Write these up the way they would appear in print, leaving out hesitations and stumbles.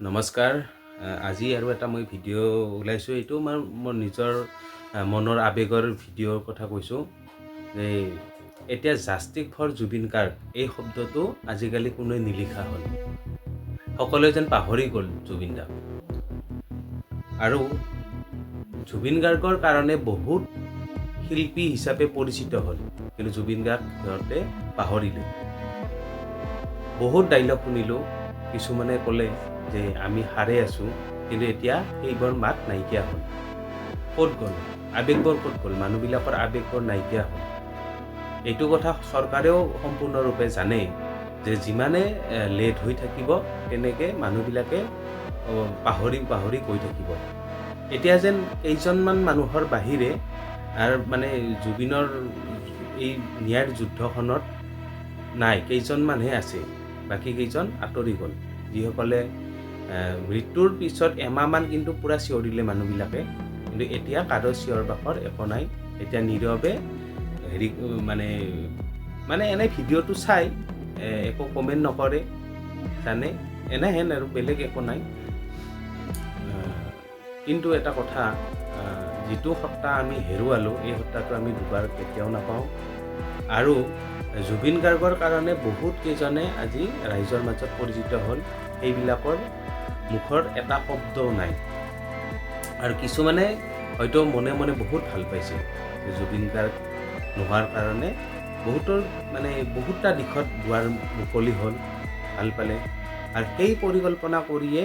নমস্কাৰ। আজি আৰু এটা মই ভিডিঅ' ওলাইছোঁ। এইটো মোৰ নিজৰ মনৰ আৱেগৰ ভিডিঅ'ৰ কথা কৈছোঁ যে এতিয়া জাষ্টিক ফৰ জুবিন গাৰ্গ এই শব্দটো আজিকালি কোনোৱে নিলিখা হ'ল। সকলোৱে যেন পাহৰি গ'ল জুবিন দাক। আৰু জুবিন গাৰ্গৰ কাৰণে বহুত শিল্পী হিচাপে পৰিচিত হ'ল, কিন্তু জুবিন গাৰ্গ সিহঁতে পাহৰিলে। বহুত ডাইলগ শুনিলোঁ, কিছুমানে ক'লে যে আমি হাৰে আছোঁ, কিন্তু এতিয়া সেইবোৰ মাত নাইকিয়া হ'ল। ক'ত গ'ল আৱেগবোৰ, ক'ত গ'ল মানুহবিলাকৰ আৱেগবোৰ নাইকিয়া হ'ল। এইটো কথা চৰকাৰেও সম্পূৰ্ণৰূপে জানে যে যিমানে লেট হৈ থাকিব তেনেকৈ মানুহবিলাকে পাহৰি গৈ থাকিব। এতিয়া যেন কেইজনমান মানুহৰ বাহিৰে আৰু মানে জুবিনৰ এই ন্যায়ৰ যুদ্ধখনত নাই, কেইজনমানহে আছে, বাকী কেইজন আঁতৰি গ'ল। যিসকলে মৃত্যুৰ পিছত এমাহমান কিন্তু পূৰা চিঞৰিলে মানুহবিলাকে, কিন্তু এতিয়া কাৰো চিঞৰ বাখৰ একো নাই। এতিয়া নীৰৱে মানে এনে ভিডিঅ'টো চাই একো কমেণ্ট নকৰে, জানে এনেহেন আৰু বেলেগ একো নাই। কিন্তু এটা কথা, যিটো সত্তা আমি হেৰুৱালোঁ এই সত্তাটো আমি দুবাৰ কেতিয়াও নাপাওঁ। আৰু জুবিন গাৰ্গৰ কাৰণে বহুত কেইজনে আজি ৰাইজৰ মাজত পৰিচিত হ'ল, সেইবিলাকৰ মুখৰ এটা শব্দও নাই। আৰু কিছুমানে হয়তো মনে মনে বহুত ভাল পাইছে যে জুবিন গাৰ্গ নোহোৱাৰ কাৰণে বহুতটা দিশত দুৱাৰ মুকলি হ'ল, ভাল পালে। আৰু সেই পৰিকল্পনা কৰিয়ে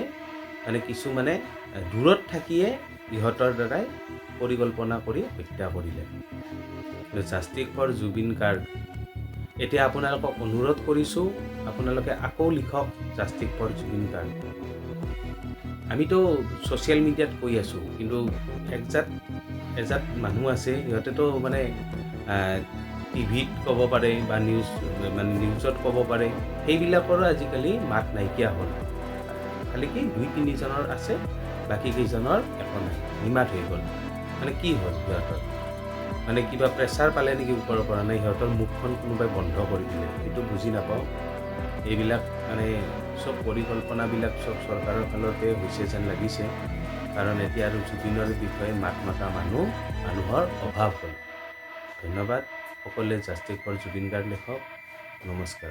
কিছুমানে দূৰত থাকিয়ে ইহঁতৰ দ্বাৰাই পৰিকল্পনা কৰি হত্যা কৰিলে। জাষ্টিক ফৰ জুবিন গাৰ্গ। এতিয়া আপোনালোকক অনুৰোধ কৰিছোঁ, আপোনালোকে আকৌ লিখক জাষ্টিক ফৰ জুবিন গাৰ্গ। আমিতো ছ'চিয়েল মিডিয়াত কৈ আছোঁ, কিন্তু এজাত মানুহ আছে, সিহঁতেতো টিভিত ক'ব পাৰে বা নিউজত ক'ব পাৰে, সেইবিলাকৰো আজিকালি মাত নাইকিয়া হ'ল। খালি কি 2-3জনৰ আছে, বাকী কেইজনৰ একো নাই, নিমাত হৈ গ'ল। কি হ'ল সিহঁতৰ? কিবা প্ৰেছাৰ পালে নেকি ওপৰৰ পৰা, নাই সিহঁতৰ মুখখন কোনোবাই বন্ধ কৰি দিলে, সেইটো বুজি নাপাওঁ। এইবিলাক চব পৰিকল্পনাবিলাক চব চৰকাৰৰ ফালতে হৈছে যেন লাগিছে। কাৰণ এতিয়া আৰু জুবিনৰ বিষয়ে মাত মতা মানুহৰ অভাৱ হ'ল। ধন্যবাদ। সকলোৱে জাষ্টিক ফৰ জুবিন গাৰ্গ লিখক। নমস্কাৰ।